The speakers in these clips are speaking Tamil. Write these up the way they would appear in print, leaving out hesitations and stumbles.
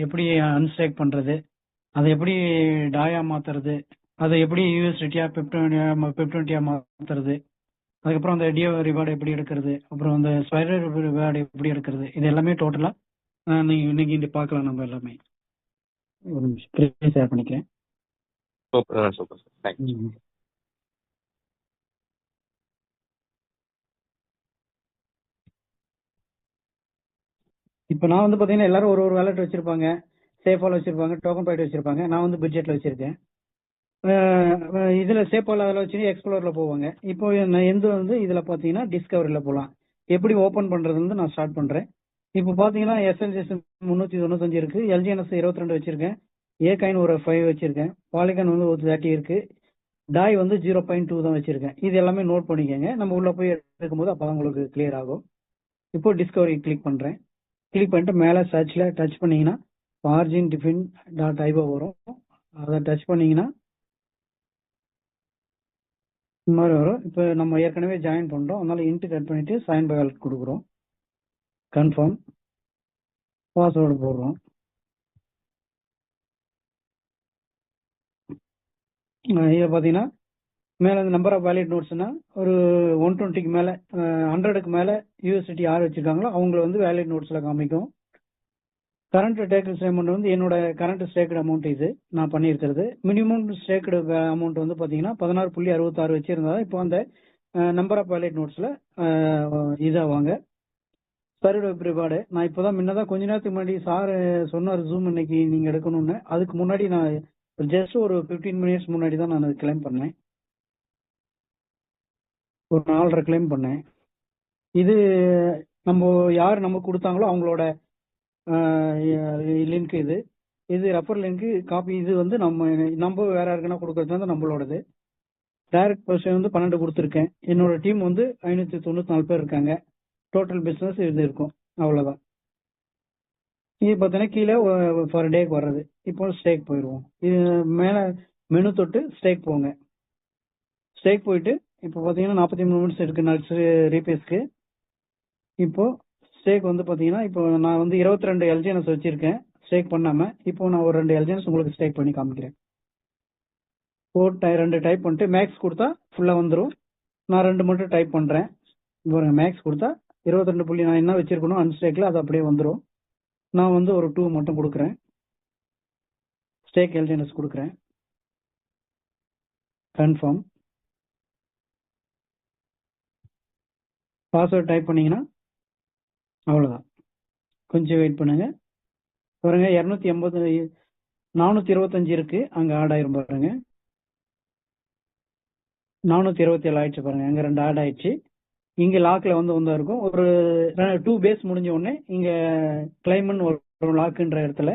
எப்படி அன்ஸ்டேக் பண்றது, அதை எப்படி டாயா மாத்துறது, அதை எப்படி யூஎஸ்டிடியா பெப்டோனியா மாத்துறது, அதுக்கப்புறம் அந்த டிஓ ரிவார்டு எப்படி எடுக்கிறது, அப்புறம் அந்த ஸ்பைரல் ரிவார்டு எப்படி எடுக்கிறது, இது எல்லாமே டோட்டலா நீங்க இன்னைக்கு பார்க்கலாம். நம்ம எல்லாமே ஒரு நிமிஷம் ஷேர் பண்ணிக்கிறேன். Super super sir, thank you. இப்போ நான் வந்து பார்த்தீங்கன்னா எல்லாரும் ஒரு வேலட் வச்சிருப்பாங்க, சேஃபால் வச்சிருப்பாங்க, டோக்கன் பாயிண்ட் வச்சிருப்பாங்க. நான் வந்து பட்ஜெட்ல வச்சிருக்கேன். இதுல சேஃபால் அதில் வச்சு எக்ஸ்ப்ளோர்ல போவாங்க. இப்போ நான் எந்த வந்து இதுல பார்த்தீங்கன்னா டிஸ்கவரியில் போகலாம். எப்படி ஓப்பன் பண்றது வந்து நான் ஸ்டார்ட் பண்றேன். இப்போ பார்த்தீங்கன்னா எஸ்எல்ஜிஎஸ் 395 இருக்கு, எல்ஜிஎன்எஸ் 22 வச்சிருக்கேன், ஏ காயின் ஒரு 5 வச்சிருக்கேன், பாலிகான் வந்து ஒரு 30 இருக்கு, டாய் வந்து 0.2 தான் வச்சிருக்கேன். இது எல்லாமே நோட் பண்ணிக்கோங்க. நம்ம உள்ள போய் எடுக்கும்போது அப்பதான் உங்களுக்கு கிளியர் ஆகும். இப்போ டிஸ்கவரி கிளிக் பண்றேன். கிளிக் பண்ணிட்டு மேலே சர்ச்ல டச் பண்ணீங்கன்னா ஆர்ஜின் டிஃபின் டாட் ஐபோ வரும். அதை டச் பண்ணீங்கன்னா இந்த மாதிரி வரும். இப்போ நம்ம ஏற்கனவே ஜாயின் பண்றோம், அதனால இன்ட்டு கட் பண்ணிட்டு சைன் பை வாலெட் கொடுக்குறோம், கன்ஃபார்ம், பாஸ்வேர்டு போடுறோம். இதை பார்த்தீங்கன்னா மேலே அந்த நம்பர் ஆஃப் வேலிட் நோட்ஸ்னா ஒரு 120க்கு மேலே 100க்கு மேலே யூஎஸ்டிடி யார் வச்சிருக்காங்களோ அவங்கள வந்து வேலிட் நோட்ஸில் காமிக்கும். கரண்ட் டேக்கன் அமௌண்ட் வந்து என்னோட கரண்ட் ஸ்டேக்கட் அமௌண்ட் இது நான் பண்ணியிருக்கிறது. மினிமம் ஸ்டேக்கடு அமௌண்ட் வந்து பார்த்தீங்கன்னா 16.66 வச்சிருந்தா இப்போ அந்த நம்பர் ஆஃப் வேலிட் நோட்ஸில் இதாவாங்க. சர்வ் ரிவார்டு நான் இப்போதான் முன்னதான் கொஞ்ச நேரத்துக்கு முன்னாடி சார் சொன்னார் ஜூம் இன்னைக்கு நீங்கள் எடுக்கணும்னு. அதுக்கு முன்னாடி நான் ஜஸ்ட் ஒரு 15 மினிட்ஸ் முன்னாடி தான் நான் அது கிளைம் பண்ணேன். ஒரு 4.5 கிளைம் பண்ணேன். இது நம்ம யார் நமக்கு கொடுத்தாங்களோ அவங்களோட லிங்க் இது. இது ரெஃபர் லிங்க் காப்பி. இது வந்து நம்ம வேற யாருக்குன்னா கொடுக்கறது வந்து நம்மளோடது. டைரக்ட் பர்சன் வந்து 12 கொடுத்துருக்கேன். என்னோட டீம் வந்து 594 பேர் இருக்காங்க. டோட்டல் பிஸ்னஸ் இது இருக்கும், அவ்வளோதான். இது பார்த்தீங்கன்னா கீழே ஃபார் டேக்கு வர்றது. இப்போ ஸ்டேக் போயிடுவோம். இது மேலே மெனு தொட்டு ஸ்டேக் போங்க. ஸ்டேக் போயிட்டு இப்போ பார்த்தீங்கன்னா 43 மினிட்ஸ் இருக்கு நட்ஸ் ரீபேஸ்க்கு. இப்போ ஸ்டேக் வந்து பார்த்தீங்கன்னா இப்போ நான் வந்து 22 எல்ஜிஎன்எஸ் வச்சிருக்கேன் ஸ்டேக் பண்ணாம. இப்போ நான் ஒரு 2 எல்ஜிஎன்எஸ் உங்களுக்கு ஸ்டேக் பண்ணி காமிக்கிறேன். 2 டைப் பண்ணிட்டு மேக்ஸ் கொடுத்தா ஃபுல்லாக வந்துடும். நான் 2 மட்டும் டைப் பண்ணுறேன். பாருங்க, மேக்ஸ் கொடுத்தா 22 நான் என்ன வச்சிருக்கணும் அன்ஸ்டேக்கில் அது அப்படியே வந்துடும். நான் வந்து ஒரு 2 மட்டும் கொடுக்குறேன், ஸ்டேக் எல்ஜிஎன்எஸ் கொடுக்குறேன், கன்ஃபார்ம், பாஸ்வேர்ட் டைப் பண்ணீங்கன்னா அவ்வளோதான். கொஞ்சம் வெயிட் பண்ணுங்க. பாருங்க 280 425 இருக்கு, அங்கே ஆட் ஆயிரும் பாருங்க. 427 ஆயிடுச்சு பாருங்க, அங்கே 2 ஆட் ஆயிடுச்சு. இங்கே லாக்ல வந்து இருக்கும். ஒரு 2 பேஸ் முடிஞ்ச உடனே இங்கே கிளைம்னு ஒரு லாக்குன்ற இடத்துல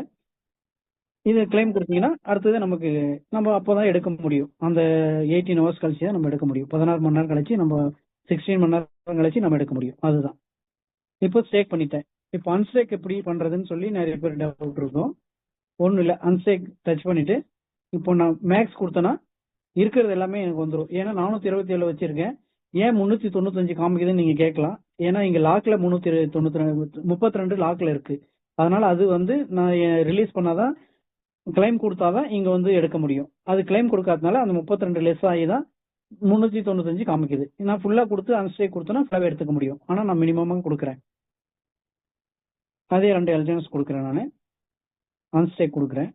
இது கிளைம் கொடுத்தீங்கன்னா அடுத்தது நம்ம அப்போதான் எடுக்க முடியும். அந்த 18 ஹவர்ஸ் கழிச்சு தான் நம்ம எடுக்க முடியும். 16 மணி நேரம் கழிச்சு நம்ம 16 மணி நேரம் கழிச்சு நம்ம எடுக்க முடியும். அதுதான். இப்போ ஸ்டேக் பண்ணிட்டேன். இப்போ அன்ஸ்டேக் எப்படி பண்றதுன்னு சொல்லி நிறைய பேர் டவுட் இருக்கும். ஒன்றும் இல்லை, அன்ஸ்டேக் டச் பண்ணிட்டு இப்போ நான் மேக்ஸ் கொடுத்தேன்னா இருக்கிறது எல்லாமே எனக்கு வந்துடும். ஏன்னா 427 வச்சிருக்கேன். ஏன் 395 காமிக்குதுன்னு நீங்க கேட்கலாம். ஏன்னா இங்க லாக்ல 32 லாக்ல இருக்கு. அதனால அது வந்து நான் ரிலீஸ் பண்ணாதான் கிளைம் கொடுத்தாதான் இங்க வந்து எடுக்க முடியும். அது கிளைம் கொடுக்காதனால அந்த 32 லெஸ் ஆகி தான் 395 காமிக்குது. நான் ஃபுல்லா கொடுத்து அன்ஸ்டேக் கொடுத்தேன்னா ஃபுல்லாவே எடுத்துக்க முடியும். ஆனா நான் மினிமமா கொடுக்குறேன். அதே 2 எல்ஜிஎன்எஸ் கொடுக்குறேன். நான் அன்ஸ்டேக் கொடுக்குறேன்.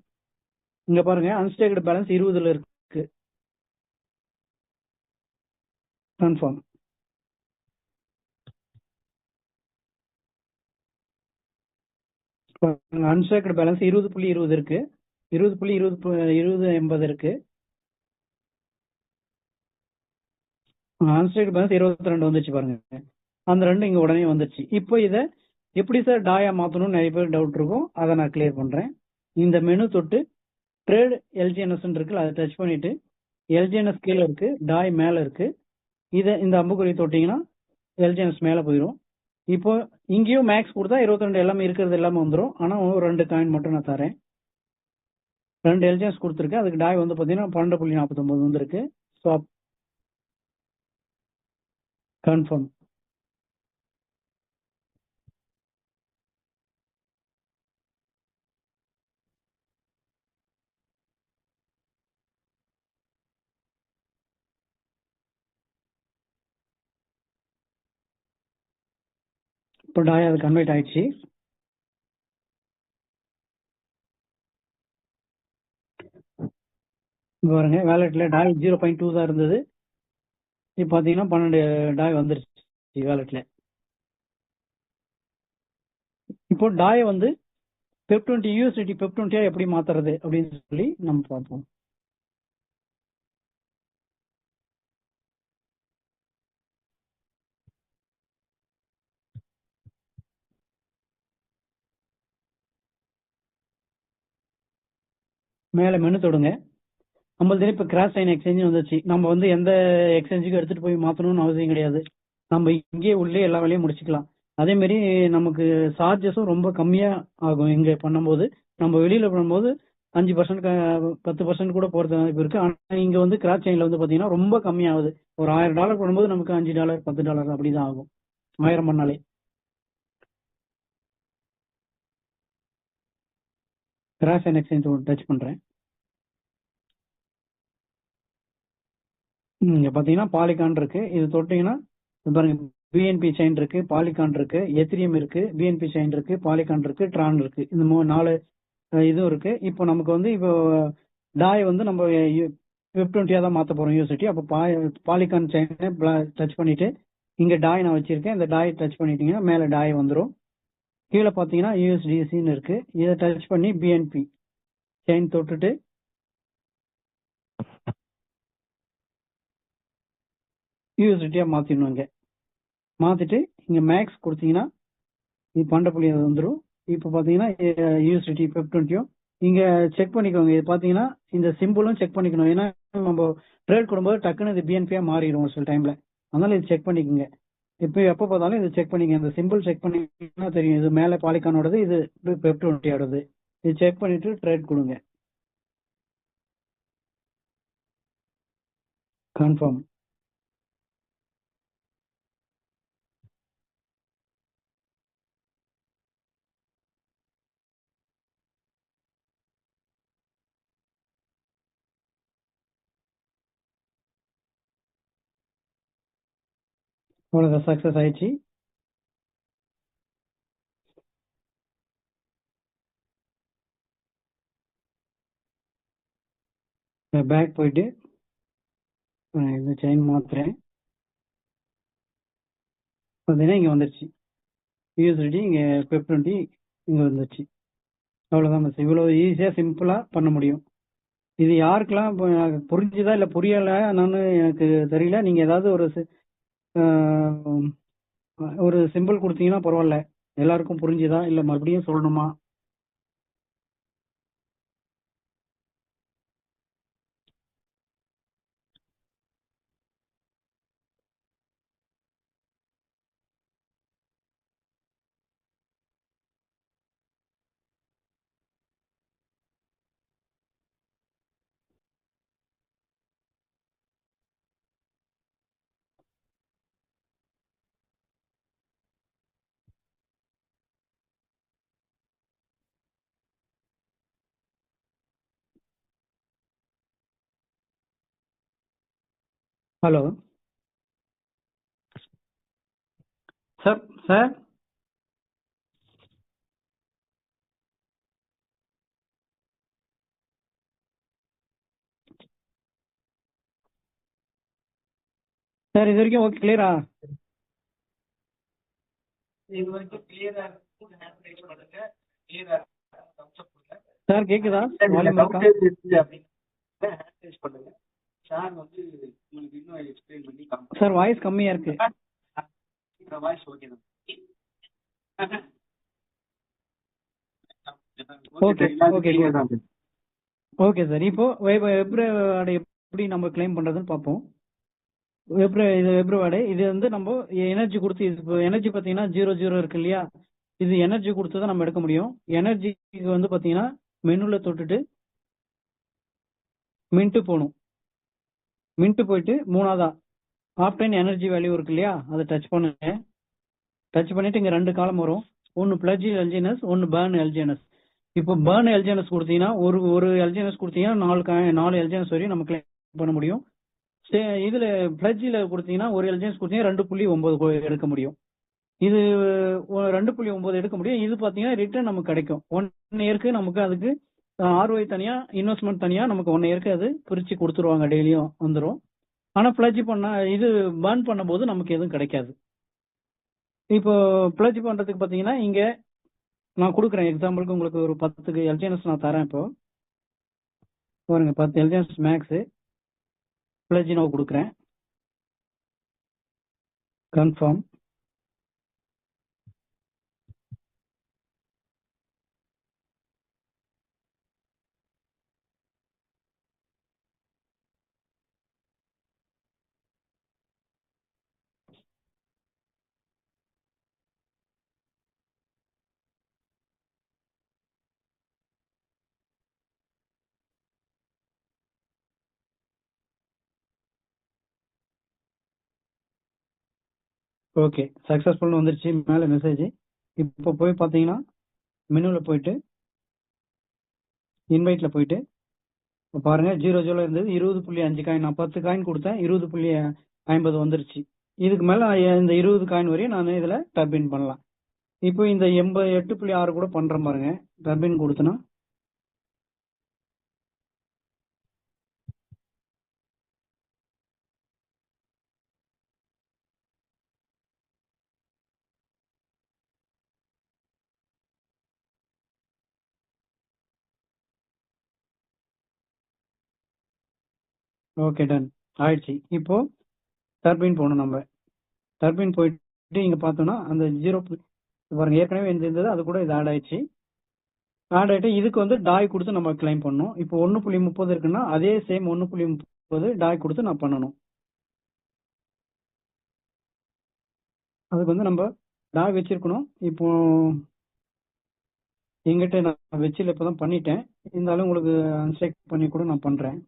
இங்க பாருங்க, அன்ஸ்டேக்டு பேலன்ஸ் 20ல இருக்கு, கன்ஃபார்ம். அன்ஸ்டேக்டு பேலன்ஸ் 20.20 இருக்கு, 20.20 இருக்கு. அன்ஸ்டேக்டு பேலன்ஸ் 22 வந்துச்சு பாருங்க. அந்த 2 இங்க உடனே வந்துருச்சு. இப்போ இதை எப்படி சார் டாயா மாத்தணும்னு நிறைய பேர் டவுட் இருக்கும். அதை நான் கிளியர் பண்றேன். இந்த மெனு தொட்டு ட்ரேட் எல்ஜிஎன்எஸ் இருக்குல்ல, அதை டச் பண்ணிட்டு எல்ஜிஎன்எஸ் கீழே இருக்கு, டாய் மேல இருக்கு. இதை இந்த அம்புக்குறி தொட்டீங்கன்னா எல்ஜிஎன்எஸ் மேல போயிடும். இப்போ இங்கேயும் மேக்ஸ் கொடுத்தா 22 எல்லாமே இருக்கிறது எல்லாமே வந்துடும். ஆனா ஒரு 2 காயின் மட்டும் நான் தரேன். 2 எல்ஜிஎன்எஸ் கொடுத்துருக்கேன். அதுக்கு டாய் வந்து பாத்தீங்கன்னா 12.49 வந்துருக்கு. So confirm. இப்போ டாய் அது கன்வெர்ட் ஆயிடுச்சு. இங்க பாருங்க வேலெட்ல டாய் 0.2 தான் இருந்தது. இப்போ பாத்தீங்கன்னா 12 டாய் வந்துருச்சு வேலெட்ல. இப்போ டாய் வந்து பெப்20 யூஎஸ்டிடி பெப்20 எப்படி மாத்துறது அப்படின்னு சொல்லி நம்ம பார்ப்போம். மேல மெனு தொடுங்க. நம்மளது இப்ப கிராஸ் சைன் எக்ஸ்சேஞ்ச் வந்துச்சு. நம்ம வந்து எந்த எக்ஸ்சேஞ்சுக்கு எடுத்துட்டு போய் மாத்தணும்னு அவசியம் கிடையாது. நம்ம இங்கே உள்ளே எல்லா வேலையும் முடிச்சுக்கலாம். அதே மாதிரி நமக்கு சார்ஜஸும் ரொம்ப கம்மியா ஆகும். இங்க பண்ணும்போது நம்ம வெளியில பண்ணும்போது 5% 10% கூட போறது வாய்ப்பு இருக்கு. ஆனா இங்க வந்து கிராஸ் செயின்ல வந்து பாத்தீங்கன்னா ரொம்ப கம்மியாகுது. ஒரு $1000 பண்ணும்போது நமக்கு $5 $10 அப்படிதான் ஆகும். 1000 பண்ணாலே. கிராஸ் சைன் எக்ஸ்சேஞ்ச் டச் பண்றேன். இங்க பாத்தீங்கன்னா பாலிகான் இருக்கு. இது தொட்டீங்கன்னா பாருங்க பிஎன்பி செயின் இருக்கு, பாலிகான் இருக்கு, எத்திரியம் இருக்கு, பிஎன்பி செயின் இருக்கு, பாலிகான் இருக்கு, ட்ரான் இருக்கு. இந்த 4 இதுவும் இருக்கு. இப்போ நமக்கு வந்து இப்போ டாய் வந்து நம்ம வெப்20 தான் மாத்த போறோம் யூஎஸ்டி. அப்போ பாலிகான் செயினை டச் பண்ணிட்டு இங்க டாய் நான் வச்சிருக்கேன். இந்த டாய் டச் பண்ணிட்டீங்கன்னா மேல டாய் வந்துடும். கீழே பாத்தீங்கன்னா யூஎஸ்டிசின்னு இருக்கு. இதை டச் பண்ணி பிஎன்பி செயின் தொட்டுட்டு யூஎஸ்டியா மாத்திடணும். இங்க மாத்திட்டு இங்க மேக்ஸ் கொடுத்தீங்கன்னா இது பண்டப்புள்ளி வந்துடும். இப்போ பாத்தீங்கன்னா யூஎஸ்டி பெப்20 இங்க செக் பண்ணிக்கோங்க. இது பாத்தீங்கன்னா இந்த சிம்பிளும் செக் பண்ணிக்கணும். ஏன்னா நம்ம ட்ரேட் கொடுக்கும்போது டக்குன்னு இது பிஎன்பியா மாறிடும் ஒரு சில டைம்ல. அதனால இது செக் பண்ணிக்கோங்க. இப்போ எப்போ பார்த்தாலும் இது செக் பண்ணிக்கங்க. இந்த சிம்பிள் செக் பண்ணீங்கன்னா தெரியும். இது மேல பாலிகானோடது, இது பெப்20ஓடது. இது செக் பண்ணிட்டு ட்ரேட் கொடுங்க. கன்ஃபார்ம். அவ்வளோதான், சக்சஸ் ஆயிடுச்சு. பேக் போயிட்டு இந்த செயின் மாத்துறேன். பார்த்தீங்கன்னா இங்க வந்துருச்சு யூஎஸ்டி. இங்க பெப்20 இங்க வந்துருச்சு. அவ்வளவுதான் மிஸ். இவ்வளவு ஈஸியா சிம்பிளா பண்ண முடியும். இது யாருக்கெல்லாம் புரிஞ்சுதா இல்ல புரியல எனக்கு தெரியல. நீங்க ஏதாவது ஒரு சிம்பிள் கொடுத்தீங்கன்னா பரவாயில்ல. எல்லாருக்கும் புரிஞ்சுதா இல்ல மறுபடியும் சொல்லணுமா? Hello sir. சார் சார் இது வரைக்கும் ஓகே கிளியரா? இது வரைக்கும் கிளியரா சார் கேக்குதா? வால்யூம் இருக்கா? சார் வாய்ஸ் கம்மியா இருக்கு. Okay okay okay sir. இப்போ வெப்ரவாடை எப்படி நம்ம கிளைம் பண்றதுன்னு பார்ப்போம். இது வெப்ரவாடை இது வந்து நம்ம எனர்ஜி கொடுத்து, இது எனர்ஜி பாத்தீங்கன்னா 00 இருக்கு இல்லையா? இது எனர்ஜி கொடுத்து தான் நம்ம எடுக்க முடியும். எனர்ஜிக்கு வந்து பாத்தீங்கன்னா மெனுல தொட்டுட்டு மின்ட்டு போகணும். மின்ட்டு போயிட்டு மூணாவதா ஆப்டைன் எனர்ஜி வேல்யூ இருக்கு இல்லையா? அதை டச் பண்ணுங்க. டச் பண்ணிட்டு இங்க 2 காலம் வரும். ஒன்னு பிளட்ஜ் எல்ஜிஎன்எஸ், ஒன்னு பேர்ன் எல்ஜிஎன்எஸ். இப்போ பேர்ன் எல்ஜிஎன்எஸ் கொடுத்தீங்கன்னா ஒரு எல்ஜிஎன்எஸ் கொடுத்தீங்கன்னா 4 எல்ஜிஎன்எஸ் வரையும் நம்ம கிளைம் பண்ண முடியும். இதுல பிளட்ஜில் கொடுத்தீங்கன்னா ஒரு எல்ஜிஎன்எஸ் கொடுத்தீங்கன்னா 2.9 எடுக்க முடியும். இது 2.9 எடுக்க முடியும். இது பாத்தீங்கன்னா ரிட்டர்ன் நமக்கு கிடைக்கும் 1 இயருக்கு. நமக்கு அதுக்கு ROI தனியா, இன்வெஸ்ட்மெண்ட் தனியா நமக்கு 1 இயருக்கு அது பிரிச்சு கொடுத்துருவாங்க. டெய்லியும் வந்துடும். ஆனா பிளட்ஜ் பண்ண இது பர்ன் பண்ணும்போது நமக்கு எதுவும் கிடைக்காது. இப்போ பிளட்ஜ் பண்றதுக்கு பாத்தீங்கன்னா இங்க நான் கொடுக்குறேன். எக்ஸாம்பிளுக்கு உங்களுக்கு ஒரு 10 LGNS நான் தரேன். இப்போ பாருங்க, 10 LGNS மேக்ஸ் பிளட்ஜ் நான் கொடுக்குறேன். கன்ஃபார்ம். ஓகே, சக்சஸ்ஃபுல்னு வந்துருச்சு மேல மெசேஜ். இப்போ போய் பாத்தீங்கன்னா மெனுவில் போயிட்டு இன்வைட்ல போயிட்டு பாருங்க, 00 இருந்தது 20.5 காயின். நான் 10 காயின் கொடுத்தேன், 20.50 வந்துருச்சு. இதுக்கு மேல இந்த 20 காயின் வரையும் நான் இதுல டர்பின் பண்ணலாம். இப்போ இந்த 88.6 கூட பண்றேன் பாருங்க. டர்பின் கொடுத்தனா ஓகே, டன் ஆயிடுச்சு. இப்போ டர்பின் போகணும். நம்ம டர்பின் போயிட்டு இங்க பார்த்தோம்னா அந்த 0 பாருங்க, ஏற்கனவே இருந்தது, அது கூட இது ஆட் ஆயிடுச்சு. ஆட் ஆயிட்டு இதுக்கு வந்து டாய் கொடுத்து நம்ம கிளைம் பண்ணணும். இப்போ 1.30 இருக்குன்னா அதே சேம் 1.30 டாய் கொடுத்து நான் பண்ணணும். அதுக்கு வந்து நம்ம டாய் வச்சிருக்கணும். இப்போ எங்கிட்ட நான் வச்சில இப்பதான் பண்ணிட்டேன். இருந்தாலும் உங்களுக்கு அன்ஸ்டேக் பண்ணி கூட நான் பண்றேன்.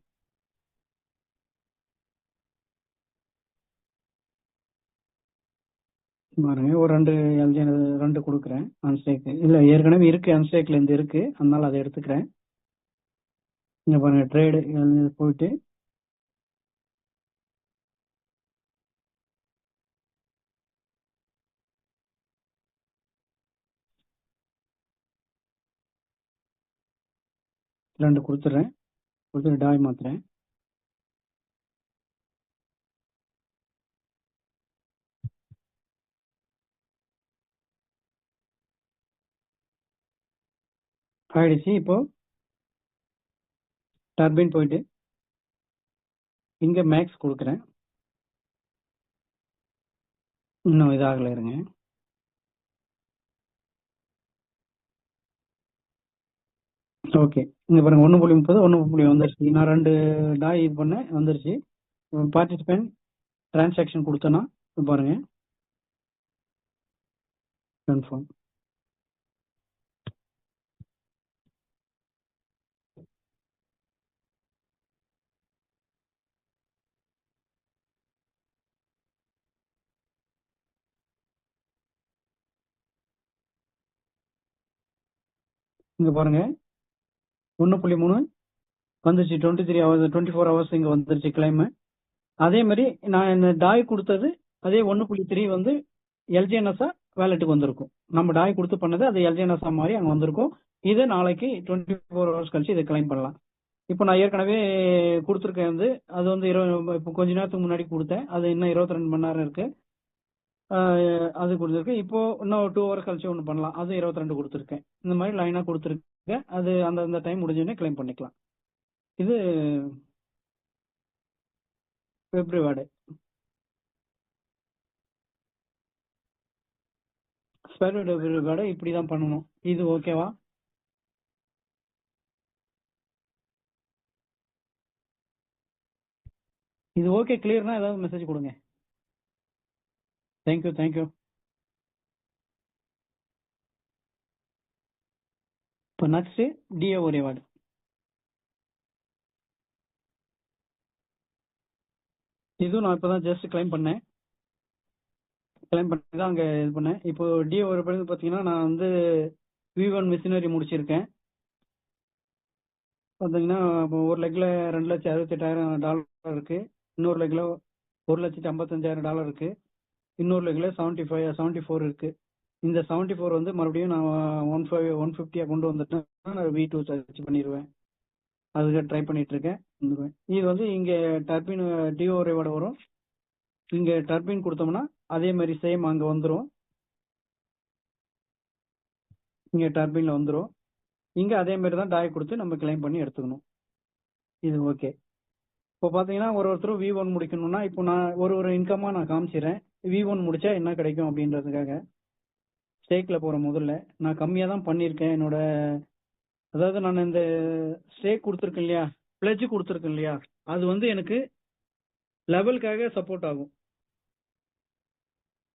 பாருங்க, ஒரு 2 LG 2 கொடுக்குறேன் அன்ஸ்டேக். இல்ல, ஏற்கனவே இருக்கு, அன்ஸ்டேக்ல இருந்து இருக்கு, அதனால அதை எடுத்துக்கிறேன். இங்க பாருங்க, ட்ரேடு போயிட்டு ரெண்டு கொடுத்துட்றேன். கொடுத்துட்டு டாய் மாத்துறேன். ஆயிடுச்சு. இப்போ டர்பின் போயிட்டு இங்க மேக்ஸ் கொடுக்குறேன். இன்னும் இதாகல, இருங்க. ஓகே, இங்க பாருங்க 1.30 1.30 வந்துருச்சு. நான் 2 டாய் இது பண்ணேன், வந்துருச்சு. பார்ட்டிசிபென்ட் டிரான்சாக்ஷன் கொடுத்தேன்னா பாருங்க, கன்ஃபார்ம். இங்க பாருங்க 1.3 வந்துருச்சு. 24 ஹவர்ஸ் இங்க வந்துருச்சு கிளைம். அதே மாதிரி நான் இந்த டாய் கொடுத்தது அதே 1.3 வந்து எல்ஜிஎன்எஸ்ஆ வேலெட்டுக்கு வந்திருக்கும். நம்ம டாய் கொடுத்து பண்ணது அது எல்ஜிஎன்எஸ்ஆ மாதிரி அங்க வந்திருக்கும். இது நாளைக்கு 24 ஹவர்ஸ் கழிச்சு இதை கிளைம் பண்ணலாம். இப்போ நான் ஏற்கனவே கொடுத்துருக்கேன் வந்து, அது வந்து இப்போ கொஞ்ச நேரத்துக்கு முன்னாடி கொடுத்தேன். அது இன்னும் 22 மணி நேரம் இருக்கு. அது கொடுத்துருக்கு. இப்போ இன்னும் 2 ஹவர்ஸ் கழிச்சு ஒன்று பண்ணலாம், அது 22 கொடுத்துருக்கேன். இந்த மாதிரி லைனா கொடுத்துருக்கேன். அது அந்த டைம் முடிஞ்சோடனே கிளைம் பண்ணிக்கலாம். இது வெப் ரிவார்டு. ஸ்பேர் ரிவார்டு இப்படிதான் பண்ணணும். இது ஓகேவா? இது ஓகே கிளியர்னா ஏதாவது மெசேஜ் கொடுங்க. தேங்க்யூ. இப்போ நெக்ஸ்ட் டிஓ ரிவார்டு. இதுவும் நான் இப்பதான் ஜஸ்ட் கிளைம் பண்ணி தான் அங்கே இது பண்ணேன். இப்போ டிஓ ரிவார்டு பார்த்தீங்கன்னா நான் வந்து V1 மிஷினரி முடிச்சிருக்கேன். பார்த்தீங்கன்னா இப்போ ஒரு லெக்ல $2,68,000 இருக்கு. இன்னொரு லெக்ல $1,55,000 இருக்கு. இன்னொரு லெக்ல 75 74 இருக்கு. இந்த 74 வந்து மறுபடியும் நான் 150 கொண்டு வந்துட்டேன், நான் V2 சர்ச் பண்ணிடுவேன். அதுக்கு ட்ரை பண்ணிட்டு இருக்கேன். இது வந்து இங்க டர்பின் டிஓ ரிவார்டு வரும். இங்க டர்பின் கொடுத்தோம்னா அதே மாதிரி சேம் அங்க வந்துடும். இங்க டர்பின்ல வந்துடும். இங்க அதே மாதிரி தான் டாய் கொடுத்து நம்ம கிளைம் பண்ணி எடுத்துக்கணும். இது ஓகே. இப்போ பாத்தீங்கன்னா ஒருத்தரும் V1 முடிக்கணும்னா இப்போ நான் ஒரு இன்கமா நான் காமிச்சிடுறேன். V1 முடிச்சா என்ன கிடைக்கும் அப்படின்றதுக்காக ஸ்டேக்ல போற முதல்ல நான் கம்மியா தான் பண்ணியிருக்கேன். என்னோட அதாவது நான் இந்த ஸ்டேக் கொடுத்துருக்கேன் இல்லையா, பிளட்ஜ் கொடுத்துருக்கேன் இல்லையா, அது வந்து எனக்கு லெவலுக்காக சப்போர்ட் ஆகும்.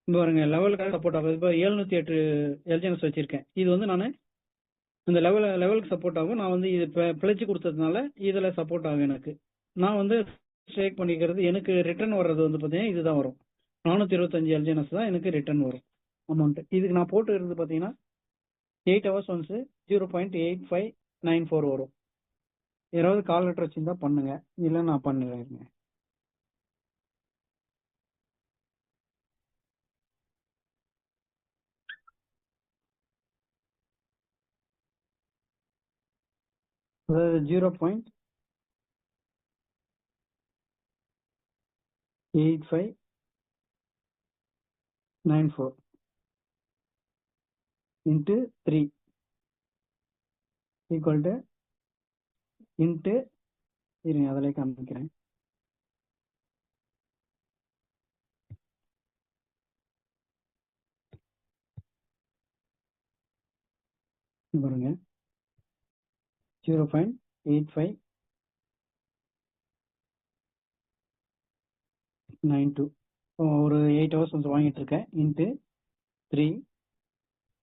இங்க பாருங்க, லெவலுக்காக சப்போர்ட் ஆகும். இப்போ 708 எல்ஜிஎன்எஸ் வச்சிருக்கேன். இது வந்து நான் இந்த லெவலுக்கு சப்போர்ட் ஆகும். நான் வந்து இது பிளட்ஜ் கொடுத்ததுனால இதுல சப்போர்ட் ஆகும் எனக்கு. நான் வந்து ஸ்டேக் பண்ணிக்கிறது எனக்கு ரிட்டர்ன் வர்றது வந்து பார்த்தீங்கன்னா இதுதான் வரும். 425 எல்ஜிஎன்எஸ் தான் எனக்கு ரிட்டர்ன் வரும் அமௌண்ட். இதுக்கு நான் போட்டுக்கிறது பார்த்தீங்கன்னா 8 ஹவர்ஸ் ஒன்ஸ் 0.8594 வரும். யாராவது கால் லெட்டர் வச்சிருந்தா பண்ணுங்க, இல்லை நான் பண்ணுறேன். அதாவது 0.8594 into 3 equal to into இருங்க அதிலே காமிக்கிறேன். பாருங்க 0.8592 ஒரு 8 ஹவர்ஸ் வந்து வாங்கிட்டு இருக்கேன். இன்ட்டு 3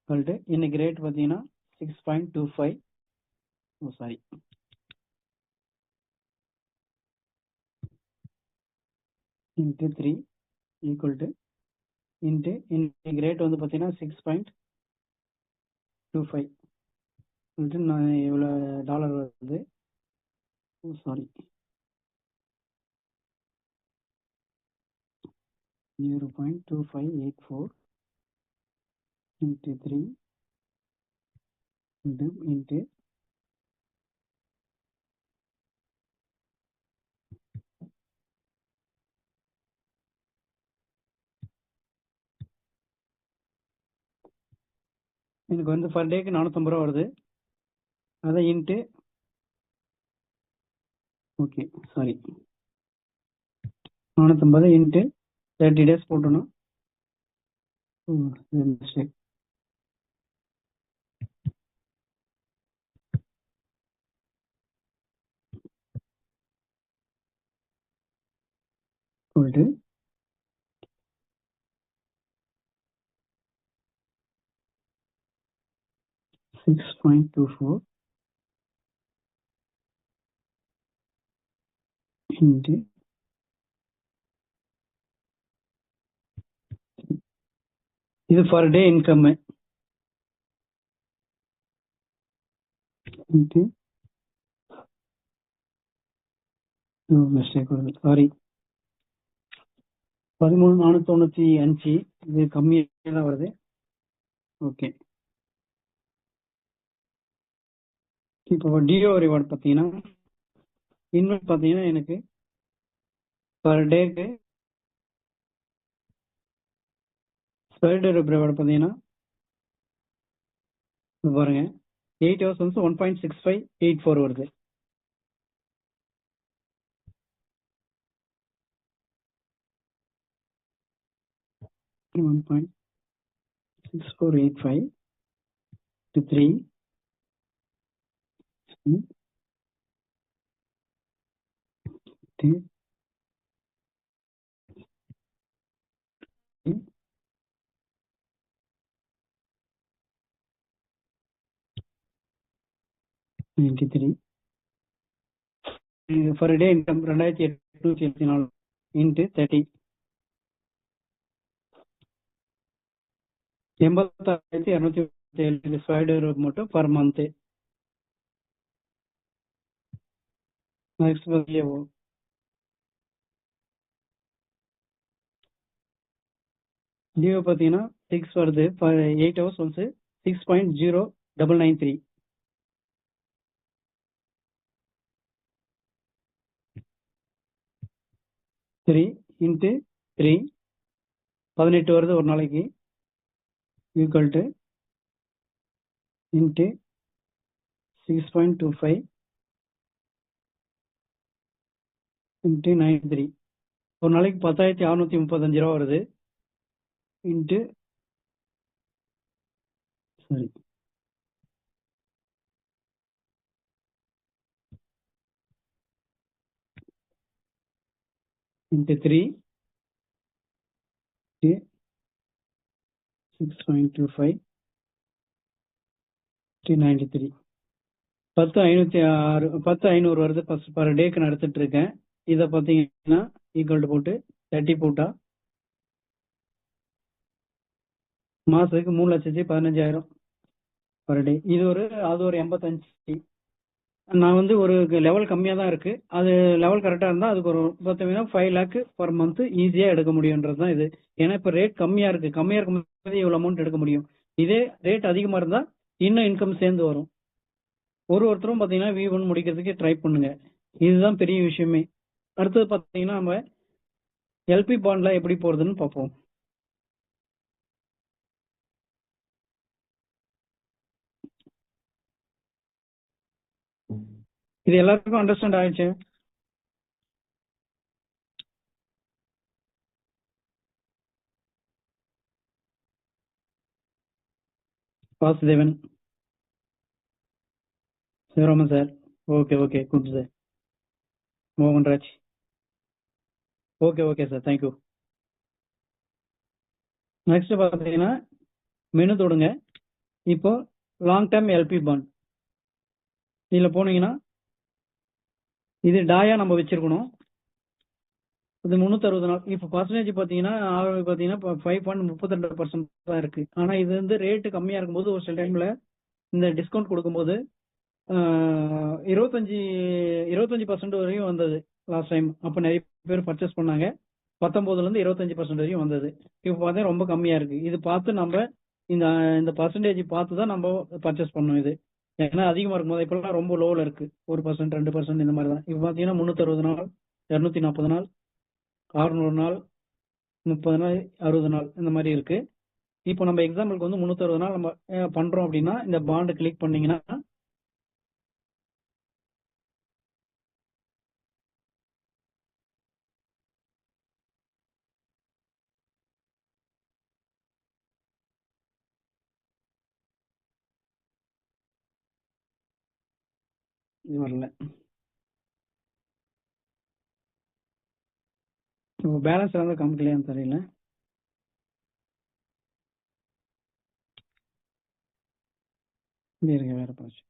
சொல்லிட்டு இன்னைக்கு ரேட் பார்த்தீங்கன்னா 6.25 sorry into 3 equal to into இன்னைக்கு ரேட் வந்து பார்த்தீங்கன்னா 6.25 சொல்லிட்டு நான் எவ்வளோ டாலர் வருது, சாரி 0.2584 into 3 into எனக்கு வந்து பர் டேக்கு 450 ரூபா வருது. அதை into okay sorry 450 into 30 days போட்டணும். மிஸ்டேக். சொல்லிட்டு 6.24 into இது per day income into mistake வருது, சாரி 13,495. இது கம்மியாக தான் வருது. ஓகே, இப்போ டிஓ ரிவார்டு பார்த்தீங்கன்னா இன்வெஸ்ட் பார்த்தீங்கன்னா எனக்கு பர் டேக்கு ஸ்பெர்டு ரிவார்டு பார்த்தீங்கன்னா பாருங்க 8 ஹவர்ஸ் வந்து 1.6584 வருது. $1.6485 to 3 93 per day income 2874 into 30 86,257 spider மட்டும் பர் மந்த். நெக்ஸ்ட் பதிலேவோ டியூ பார்த்தீங்கன்னா 6 வருது 8 ஹவர்ஸ் வந்து 6.0993. த்ரீ இன்ட்டு 3 18 வருது ஒரு நாளைக்கு ஈக்குவல் டு இன்ட்டு 6.25 இன்ட்டு 93 ஒரு நாளைக்கு 10,635 ரூபா வருது இன்ட்டு சாரி இன்ட்டு 3 6.25 93 10,500 வருது பர் டேக்கு நான் எடுத்துட்டு இருக்கேன். இதை பார்த்தீங்கன்னா ஈக்குவல் போட்டு 30 போட்டா மாசத்துக்கு 3,15,000 பர் டே. அது ஒரு 85. நான் வந்து ஒரு லெவல் கம்மியாக தான் இருக்கு. அது லெவல் கரெக்டாக இருந்தால் அதுக்கு ஒரு பார்த்தீங்கன்னா 5 லேக் பர் மந்த் ஈஸியாக எடுக்க முடியுன்றது தான் இது. ஏன்னா இப்போ ரேட் கம்மியாக இருக்கு. கம்மியாக இருக்கும்போது இவ்வளோ அமௌண்ட் எடுக்க முடியும். இதே ரேட் அதிகமாக இருந்தால் இன்னும் இன்கம் சேர்ந்து வரும். ஒருத்தரும் பார்த்தீங்கன்னா V1 முடிக்கிறதுக்கு ட்ரை பண்ணுங்க. இதுதான் பெரிய விஷயமே. அடுத்தது பார்த்தீங்கன்னா நம்ம எல்பி பாண்ட்ல எப்படி போறதுன்னு பார்ப்போம். இது எல்லாருக்கும் அண்டர்ஸ்டாண்ட் ஆயிடுச்சு. Vasudevan, Sivaraman sir, okay good sir. Mohanraj, okay sir, thank you. Next பார்த்தீங்கன்னா மெனு தொடுங்க. இப்போ லாங் டேர்ம் எல்பி பாண்ட் இதில் போனீங்கன்னா இது டாயா நம்ம வச்சிருக்கணும். இது 360 நாள். இப்போ பர்சன்டேஜ் பார்த்தீங்கன்னா 5.32% தான் இருக்கு. ஆனால் இது வந்து ரேட்டு கம்மியாக இருக்கும்போது ஒரு சில டைம்ல இந்த டிஸ்கவுண்ட் கொடுக்கும்போது 25% வரையும் வந்தது லாஸ்ட் டைம். அப்போ நிறைய பேர் பர்ச்சேஸ் பண்ணாங்க. 19% 25% வரையும் வந்தது. இப்போ பார்த்தா ரொம்ப கம்மியா இருக்கு. இது பார்த்து நம்ம இந்த பர்சன்டேஜ் பார்த்து தான் நம்ம பர்ச்சேஸ் பண்ணணும். இது ஏன்னா அதிகமா இருக்கும்போது இப்பெல்லாம் ரொம்ப லோவில் இருக்கு. 1% 2% இந்த மாதிரி தான். இப்போ பார்த்தீங்கன்னா 360 நாள், 240 நாள், 600 நாள், 30 நாள், 60 நாள் இந்த மாதிரி இருக்கு. இப்போ நம்ம எக்ஸாம்பிளுக்கு வந்து 360 நாள் நம்ம பண்றோம் அப்படின்னா இந்த பாண்டு கிளிக் பண்ணீங்கன்னா இது வரல. இப்போ பேலன்ஸ் வந்து காமிக்கலையான்னு தெரியல. இருங்க வேற பாச்சு.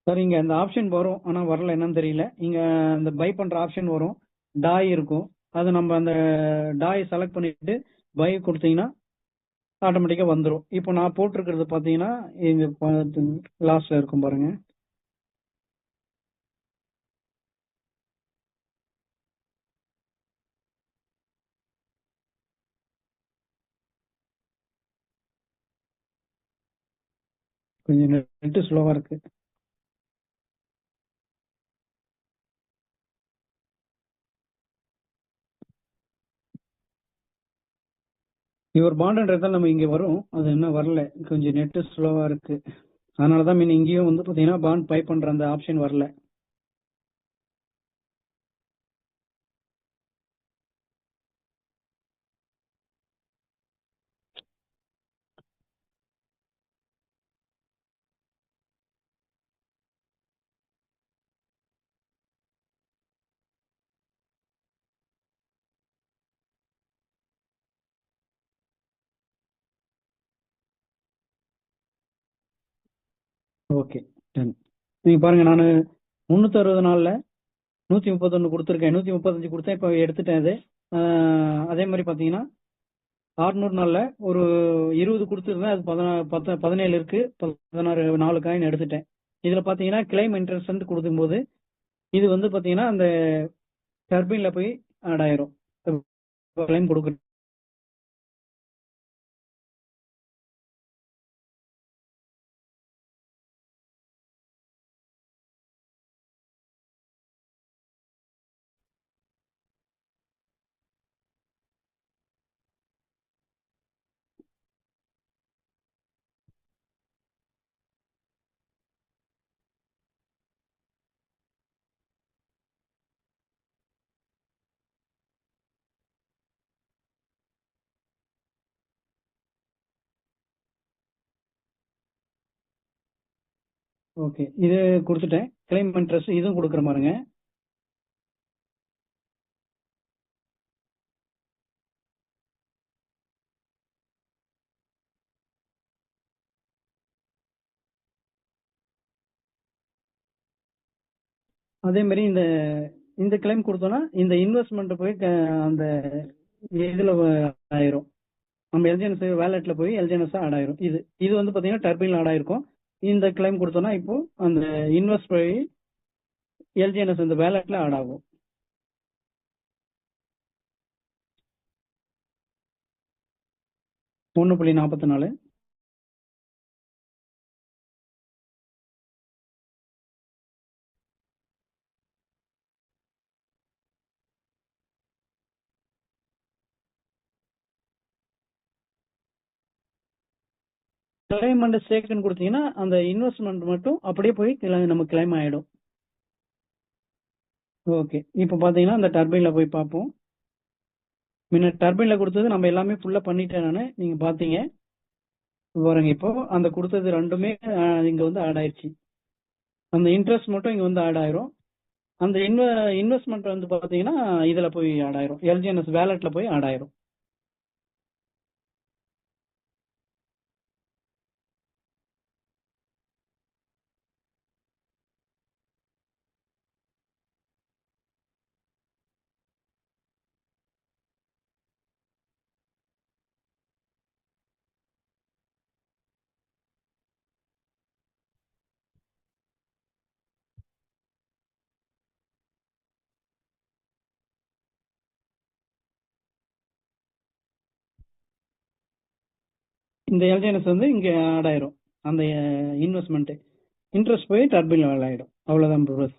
சார் இங்க அந்த ஆப்ஷன் வரும், ஆனா வரல என்னன்னு தெரியல. இங்க அந்த பை பண்ற ஆப்ஷன் வரும், டாய் இருக்கும். அதை நம்ம அந்த டாய் செலக்ட் பண்ணிட்டு பை கொடுத்தீங்கன்னா ஆட்டோமேட்டிக்கா வந்துடும். இப்போ நான் போட்டிருக்கிறது பாத்தீங்கன்னா இங்க லாஸ்ட்ல இருக்கும் பாருங்க. கொஞ்சம் நெட் ஸ்லோவா இருக்கு. இவர் பாண்டுன்றதால நம்ம இங்க வரும், அது என்ன வரல. கொஞ்சம் நெட் ஸ்லோவா இருக்கு. அதனாலதான் மீன் இங்கேயும் வந்து பாத்தீங்கன்னா பாண்ட் பை பண்ற அந்த ஆப்ஷன் வரல. Okay done. நீங்க பாருங்க, நான் 360 நாள்ல 131 கொடுத்துருக்கேன். 135 கொடுத்தேன், இப்போ எடுத்துட்டேன். அது அதே மாதிரி பாத்தீங்கன்னா 600 நாள்ல ஒரு 20 கொடுத்துருந்தேன். அது 17 இருக்கு. 16 4 காயின் எடுத்துட்டேன். இதுல பாத்தீங்கன்னா கிளைம் இன்ட்ரெஸ்ட் கொடுக்கும்போது இது வந்து பாத்தீங்கன்னா அந்த டர்பைன்ல போய் ஆட் ஆயிரும் கிளைம் கொடுக்குற. ஓகே, இது கொடுத்துட்டேன். கிளைம் இன்ட்ரெஸ்ட் இதுவும் கொடுக்குற பாருங்க. அதே மாதிரி இந்த இந்த கிளைம் கொடுத்தோம்னா இந்த இன்வெஸ்ட்மெண்ட் போய் அந்த இதுல ஆயிரும். நம்ம எல்ஜிஎன்எஸ் வேலெட்ல போய் எல்ஜிஎன்எஸ் ஆட் ஆயிரும். இது இது வந்து பாத்தீங்கன்னா டர்பைன்ல ஆட் ஆயிருக்கும். இந்த கிளைம் கொடுத்தோம்னா இப்போ அந்த இன்வெஸ்ட் போய் எல்ஜிஎன்எஸ் இந்த வேலெட்ல ஆட் ஆகும். $1.44. கிளைம் அண்ட் ஸ்டேக்னு கொடுத்தீங்கன்னா அந்த இன்வெஸ்ட்மெண்ட் மட்டும் அப்படியே போய் நம்ம கிளைம் ஆயிடும். ஓகே, இப்போ பாத்தீங்கன்னா அந்த டர்பைன்ல போய் பார்ப்போம். முன்ன டர்பைன்ல கொடுத்தது நம்ம எல்லாமே ஃபுல்லா பண்ணிட்டேன் நானு. நீங்க பாத்தீங்க பாருங்க, இப்போ அந்த கொடுத்தது ரெண்டுமே இங்க வந்து ஆட் ஆயிடுச்சு. அந்த இன்ட்ரெஸ்ட் மட்டும் இங்க வந்து ஆட் ஆயிரும். அந்த இன்வெஸ்ட்மெண்ட் வந்து பாத்தீங்கன்னா இதுல போய் ஆட் ஆயிரும், எல்ஜிஎன்எஸ் வேலெட்ல போய் ஆட் ஆயிரும். இந்த எல்ஜிஎன்எஸ் வந்து இங்க ஆட் ஆயிரும். அந்த இன்வெஸ்ட்மெண்ட் இன்ட்ரெஸ்ட் போய் டர்பைன்ல ஆட் ஆயிடும். அவ்வளவுதான் ப்ரோஸ்.